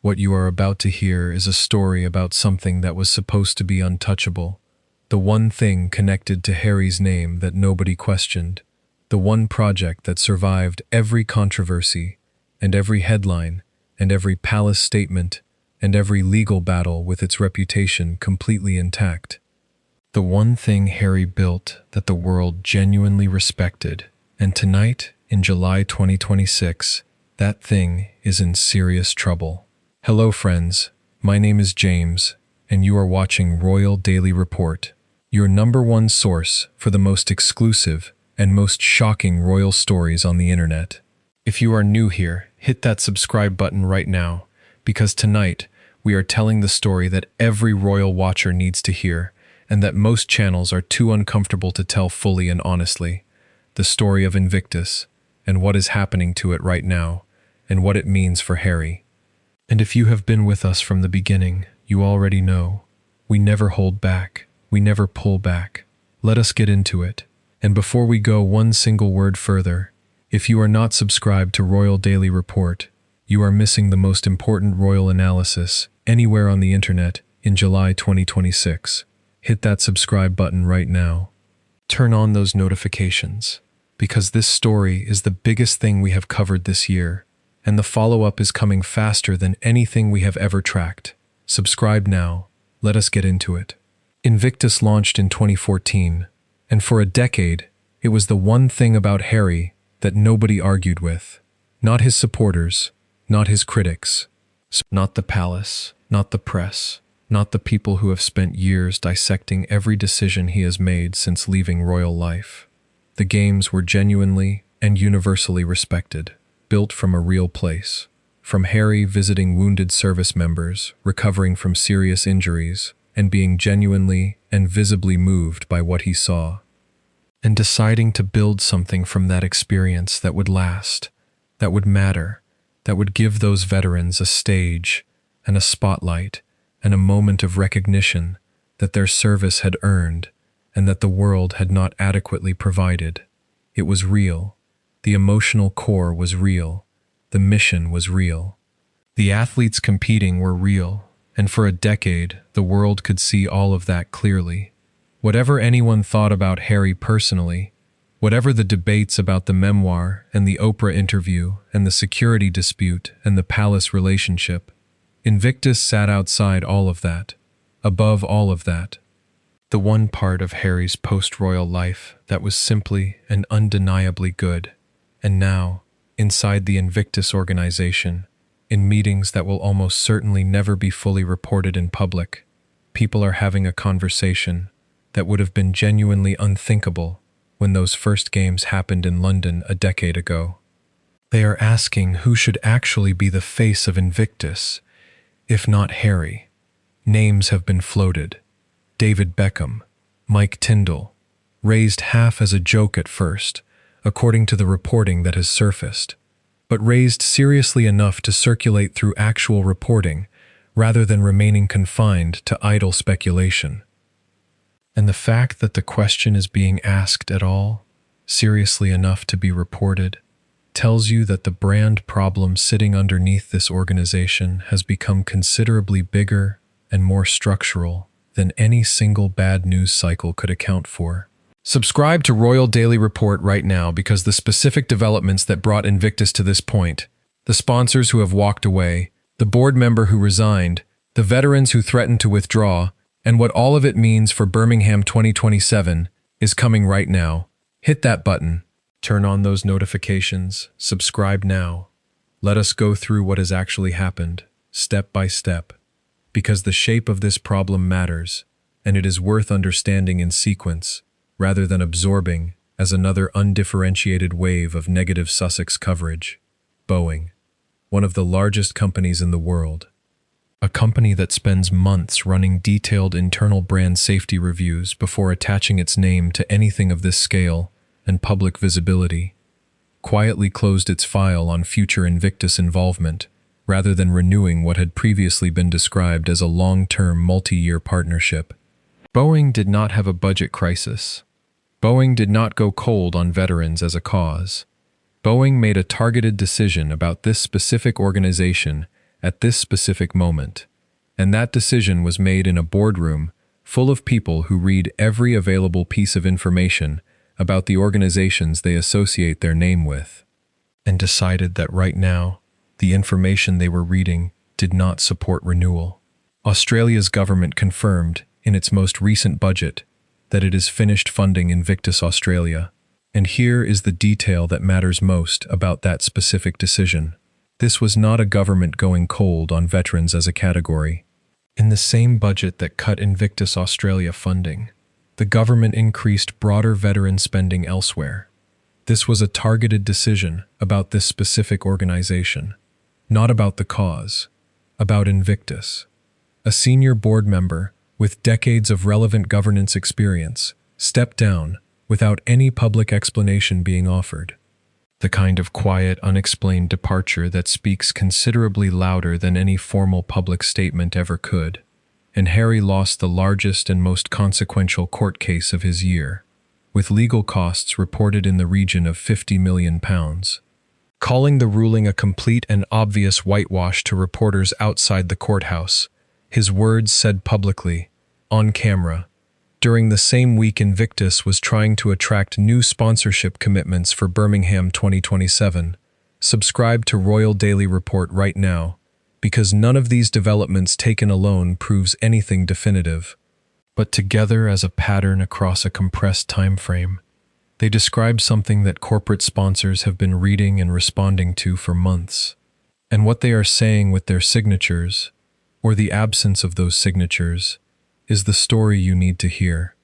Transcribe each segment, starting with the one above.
What you are about to hear is a story about something that was supposed to be untouchable, the one thing connected to Harry's name that nobody questioned, the one project that survived every controversy, and every headline, and every palace statement, and every legal battle with its reputation completely intact. The one thing Harry built that the world genuinely respected, and tonight, in July 2026, that thing is in serious trouble. Hello friends, my name is James, and you are watching Royal Daily Report, your #1 source for the most exclusive and most shocking royal stories on the internet. If you are new here, hit that subscribe button right now, because tonight we are telling the story that every royal watcher needs to hear, and that most channels are too uncomfortable to tell fully and honestly. The story of Invictus, and what is happening to it right now, and what it means for Harry. And if you have been with us from the beginning, you already know. We never hold back. We never pull back. Let us get into it. And before we go one single word further, if you are not subscribed to Royal Daily Report, you are missing the most important royal analysis anywhere on the internet in July 2026. Hit that subscribe button right now. Turn on those notifications, because this story is the biggest thing we have covered this year, and the follow-up is coming faster than anything we have ever tracked. Subscribe now. Let us get into it. Invictus launched in 2014, and for a decade, it was the one thing about Harry that nobody argued with. Not his supporters, not his critics, not the palace, not the press, not the people who have spent years dissecting every decision he has made since leaving royal life. The games were genuinely and universally respected, built from a real place. From Harry visiting wounded service members, recovering from serious injuries, and being genuinely and visibly moved by what he saw, and deciding to build something from that experience that would last, that would matter, that would give those veterans a stage and a spotlight and a moment of recognition that their service had earned and that the world had not adequately provided. It was real. The emotional core was real. The mission was real. The athletes competing were real, and for a decade, the world could see all of that clearly. Whatever anyone thought about Harry personally, whatever the debates about the memoir and the Oprah interview and the security dispute and the palace relationship, Invictus sat outside all of that, above all of that. The one part of Harry's post-royal life that was simply and undeniably good. And now, inside the Invictus organization, in meetings that will almost certainly never be fully reported in public, people are having a conversation that would have been genuinely unthinkable when those first games happened in London a decade ago. They are asking who should actually be the face of Invictus, if not Harry. Names have been floated. David Beckham, Mike Tyndall, raised half as a joke at first, according to the reporting that has surfaced, but raised seriously enough to circulate through actual reporting rather than remaining confined to idle speculation. And the fact that the question is being asked at all, seriously enough to be reported, tells you that the brand problem sitting underneath this organization has become considerably bigger and more structural than any single bad news cycle could account for. Subscribe to Royal Daily Report right now because the specific developments that brought Invictus to this point, the sponsors who have walked away, the board member who resigned, the veterans who threatened to withdraw, and what all of it means for Birmingham 2027 is coming right now. Hit that button, turn on those notifications, subscribe now. Let us go through what has actually happened, step by step, because the shape of this problem matters, and it is worth understanding in sequence, rather than absorbing as another undifferentiated wave of negative Sussex coverage. Boeing, one of the largest companies in the world, a company that spends months running detailed internal brand safety reviews before attaching its name to anything of this scale and public visibility, quietly closed its file on future Invictus involvement rather than renewing what had previously been described as a long-term multi-year partnership. Boeing did not have a budget crisis. Boeing did not go cold on veterans as a cause. Boeing made a targeted decision about this specific organization at this specific moment. And that decision was made in a boardroom full of people who read every available piece of information about the organizations they associate their name with, and decided that right now, the information they were reading did not support renewal. Australia's government confirmed, in its most recent budget, that it has finished funding Invictus Australia. And here is the detail that matters most about that specific decision. This was not a government going cold on veterans as a category. In the same budget that cut Invictus Australia funding, the government increased broader veteran spending elsewhere. This was a targeted decision about this specific organization, not about the cause, about Invictus. A senior board member with decades of relevant governance experience stepped down without any public explanation being offered. The kind of quiet, unexplained departure that speaks considerably louder than any formal public statement ever could. And Harry lost the largest and most consequential court case of his year, with legal costs reported in the region of £50 million. Calling the ruling a complete and obvious whitewash to reporters outside the courthouse, his words said publicly, on camera, during the same week Invictus was trying to attract new sponsorship commitments for Birmingham 2027. Subscribe to Royal Daily Report right now, because none of these developments taken alone proves anything definitive. But together as a pattern across a compressed time frame, they describe something that corporate sponsors have been reading and responding to for months. And what they are saying with their signatures, or the absence of those signatures, is the story you need to hear.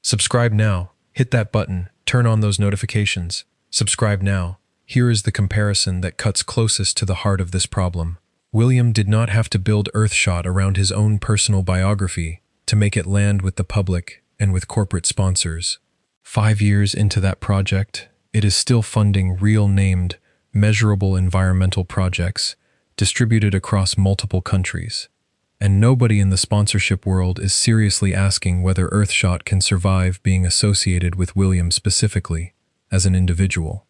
Subscribe now. Hit that button. Turn on those notifications. Subscribe now. Here is the comparison that cuts closest to the heart of this problem. William did not have to build Earthshot around his own personal biography to make it land with the public and with corporate sponsors. 5 years into that project, it is still funding real named, measurable environmental projects distributed across multiple countries. And nobody in the sponsorship world is seriously asking whether Earthshot can survive being associated with William specifically, as an individual.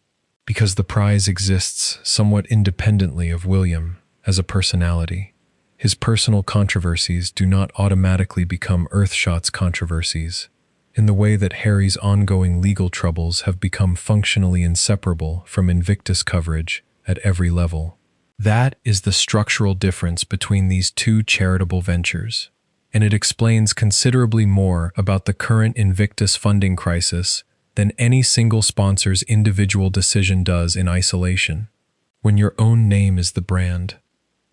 Because the prize exists somewhat independently of William as a personality. His personal controversies do not automatically become Earthshot's controversies, in the way that Harry's ongoing legal troubles have become functionally inseparable from Invictus coverage at every level. That is the structural difference between these two charitable ventures, and it explains considerably more about the current Invictus funding crisis than any single sponsor's individual decision does in isolation. When your own name is the brand,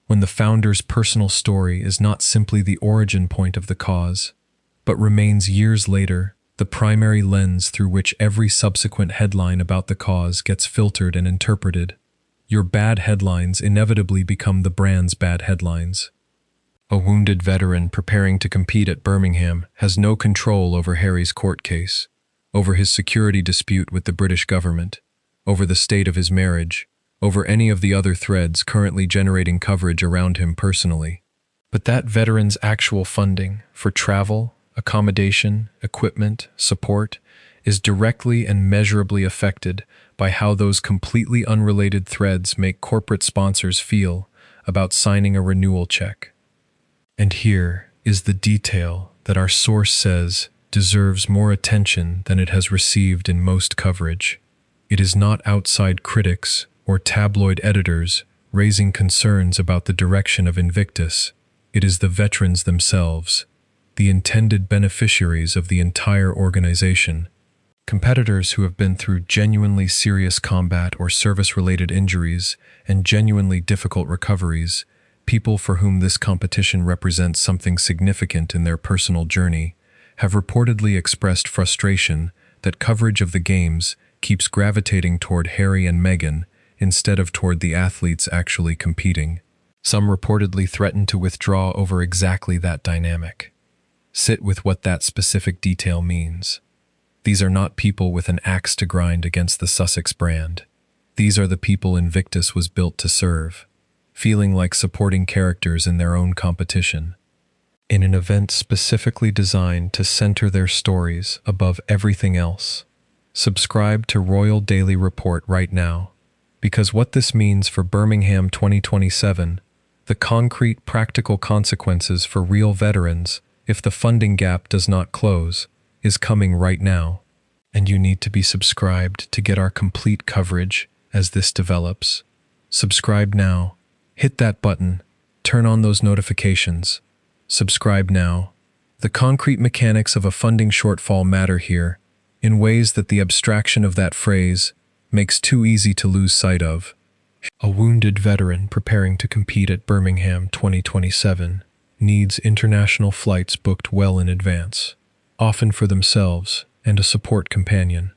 when the founder's personal story is not simply the origin point of the cause, but remains years later the primary lens through which every subsequent headline about the cause gets filtered and interpreted, your bad headlines inevitably become the brand's bad headlines. A wounded veteran preparing to compete at Birmingham has no control over Harry's court case, over his security dispute with the British government, over the state of his marriage, over any of the other threads currently generating coverage around him personally. But that veteran's actual funding for travel, accommodation, equipment, support is directly and measurably affected by how those completely unrelated threads make corporate sponsors feel about signing a renewal check. And here is the detail that our source says deserves more attention than it has received in most coverage. It is not outside critics or tabloid editors raising concerns about the direction of Invictus. It is the veterans themselves, the intended beneficiaries of the entire organization. Competitors who have been through genuinely serious combat or service-related injuries and genuinely difficult recoveries, people for whom this competition represents something significant in their personal journey, have reportedly expressed frustration that coverage of the games keeps gravitating toward Harry and Meghan instead of toward the athletes actually competing. Some reportedly threatened to withdraw over exactly that dynamic. Sit with what that specific detail means. These are not people with an axe to grind against the Sussex brand. These are the people Invictus was built to serve, feeling like supporting characters in their own competition, in an event specifically designed to center their stories above everything else. Subscribe to Royal Daily Report right now, because what this means for Birmingham 2027 The concrete, practical consequences for real veterans, if the funding gap does not close, is coming right now. And you need to be subscribed to get our complete coverage as this develops. Subscribe now. Hit that button. Turn on those notifications. Subscribe now. The concrete mechanics of a funding shortfall matter here, in ways that the abstraction of that phrase makes too easy to lose sight of. A wounded veteran preparing to compete at Birmingham 2027 needs international flights booked well in advance, often for themselves and a support companion.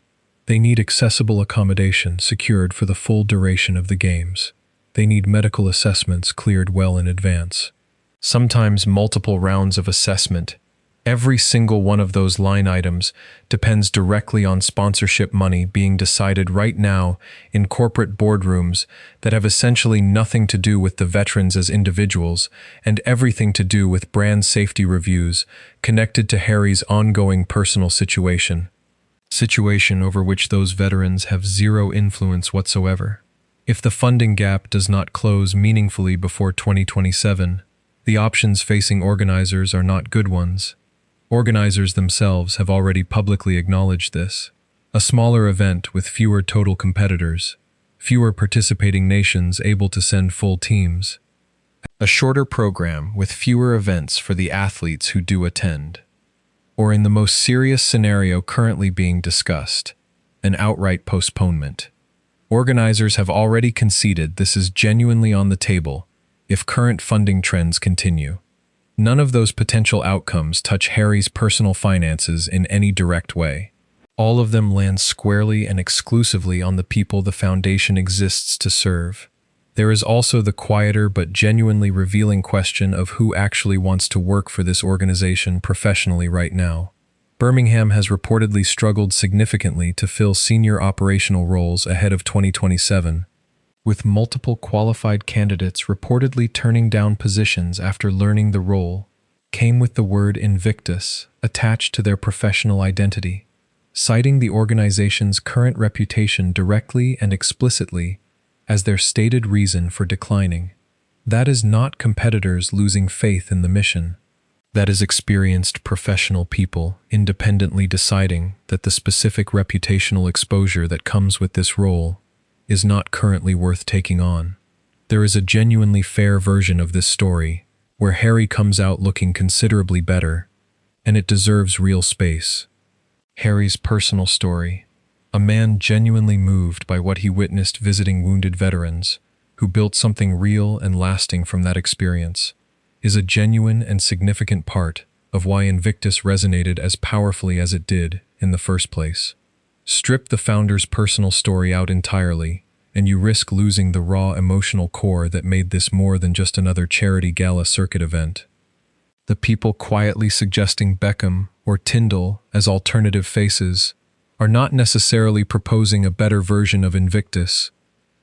They need accessible accommodation secured for the full duration of the games. They need medical assessments cleared well in advance. Sometimes multiple rounds of assessment. Every single one of those line items depends directly on sponsorship money being decided right now in corporate boardrooms that have essentially nothing to do with the veterans as individuals and everything to do with brand safety reviews connected to Harry's ongoing personal situation over which those veterans have zero influence whatsoever. If the funding gap does not close meaningfully before 2027, the options facing organizers are not good ones. Organizers themselves have already publicly acknowledged this. A smaller event with fewer total competitors, fewer participating nations able to send full teams. A shorter program with fewer events for the athletes who do attend. Or in the most serious scenario currently being discussed, an outright postponement. Organizers have already conceded this is genuinely on the table if current funding trends continue. None of those potential outcomes touch Harry's personal finances in any direct way. All of them land squarely and exclusively on the people the foundation exists to serve. There is also the quieter but genuinely revealing question of who actually wants to work for this organization professionally right now. Birmingham has reportedly struggled significantly to fill senior operational roles ahead of 2027, with multiple qualified candidates reportedly turning down positions after learning the role came with the word Invictus attached to their professional identity, citing the organization's current reputation directly and explicitly as their stated reason for declining. That is not competitors losing faith in the mission. That is experienced professional people independently deciding that the specific reputational exposure that comes with this role is not currently worth taking on. There is a genuinely fair version of this story where Harry comes out looking considerably better, and it deserves real space. Harry's personal story, a man genuinely moved by what he witnessed visiting wounded veterans, who built something real and lasting from that experience, is a genuine and significant part of why Invictus resonated as powerfully as it did in the first place. Strip the founder's personal story out entirely, and you risk losing the raw emotional core that made this more than just another charity gala circuit event. The people quietly suggesting Beckham or Tyndall as alternative faces are not necessarily proposing a better version of Invictus.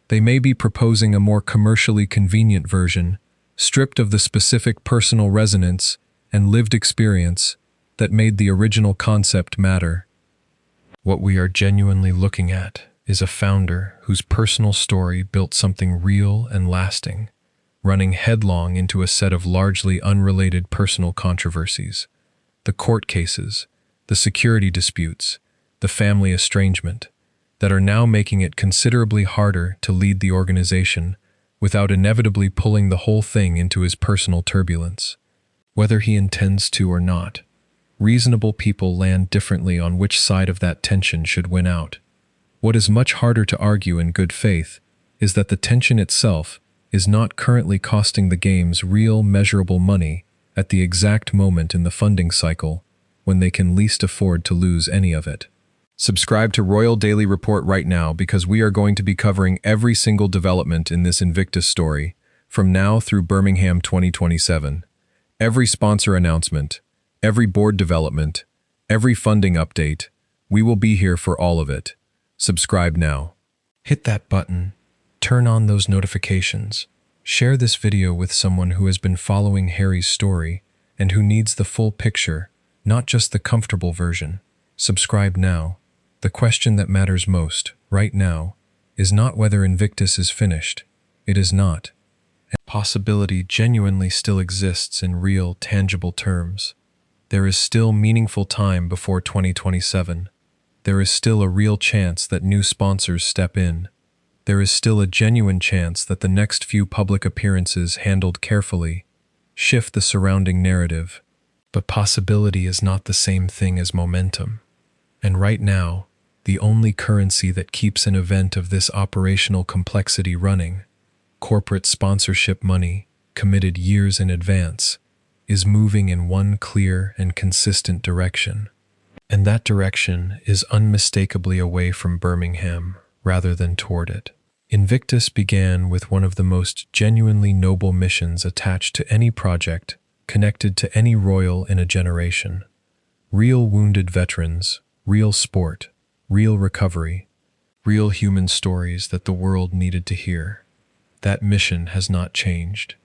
They may be proposing a more commercially convenient version, stripped of the specific personal resonance and lived experience that made the original concept matter. What we are genuinely looking at is a founder whose personal story built something real and lasting, running headlong into a set of largely unrelated personal controversies. The court cases, the security disputes, the family estrangement, that are now making it considerably harder to lead the organization without inevitably pulling the whole thing into his personal turbulence. Whether he intends to or not, reasonable people land differently on which side of that tension should win out. What is much harder to argue in good faith is that the tension itself is not currently costing the games real, measurable money at the exact moment in the funding cycle when they can least afford to lose any of it. Subscribe to Royal Daily Report right now because we are going to be covering every single development in this Invictus story, from now through Birmingham 2027. Every sponsor announcement, every board development, every funding update, we will be here for all of it. Subscribe now. Hit that button. Turn on those notifications. Share this video with someone who has been following Harry's story and who needs the full picture, not just the comfortable version. Subscribe now. The question that matters most, right now, is not whether Invictus is finished. It is not. and possibility genuinely still exists in real, tangible terms. There is still meaningful time before 2027. There is still a real chance that new sponsors step in. There is still a genuine chance that the next few public appearances, handled carefully, shift the surrounding narrative. But possibility is not the same thing as momentum. And right now, the only currency that keeps an event of this operational complexity running, corporate sponsorship money, committed years in advance, is moving in one clear and consistent direction. And that direction is unmistakably away from Birmingham rather than toward it. Invictus began with one of the most genuinely noble missions attached to any project connected to any royal in a generation. Real wounded veterans, real sport, real recovery, real human stories that the world needed to hear. That mission has not changed.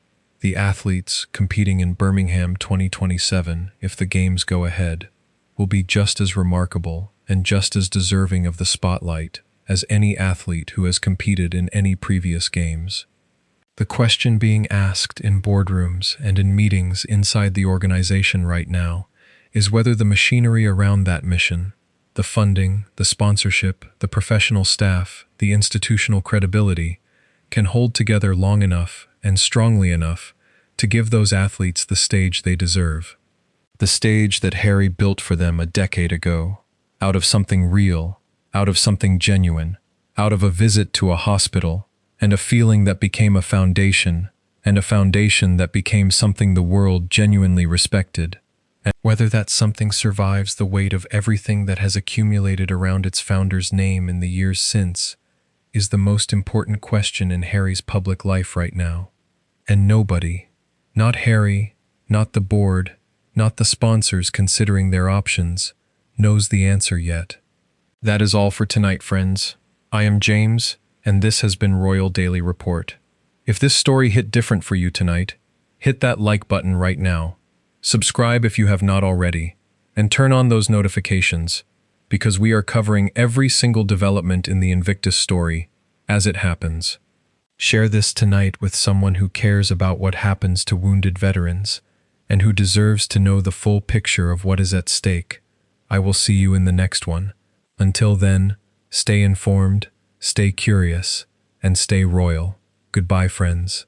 The athletes competing in Birmingham 2027, if the games go ahead, will be just as remarkable and just as deserving of the spotlight as any athlete who has competed in any previous games. The question being asked in boardrooms and in meetings inside the organization right now is whether the machinery around that mission, the funding, the sponsorship, the professional staff, the institutional credibility, can hold together long enough and strongly enough to give those athletes the stage they deserve. The stage that Harry built for them a decade ago, out of something real, out of something genuine, out of a visit to a hospital, and a feeling that became a foundation, and a foundation that became something the world genuinely respected. And whether that something survives the weight of everything that has accumulated around its founder's name in the years since is the most important question in Harry's public life right now. And nobody, not Harry, not the board, not the sponsors considering their options, knows the answer yet. That is all for tonight, friends. I am James, and this has been Royal Daily Report. If this story hit different for you tonight, hit that like button right now. Subscribe if you have not already, and turn on those notifications, because we are covering every single development in the Invictus story as it happens. Share this tonight with someone who cares about what happens to wounded veterans, and who deserves to know the full picture of what is at stake. I will see you in the next one. Until then, stay informed, stay curious, and stay royal. Goodbye, friends.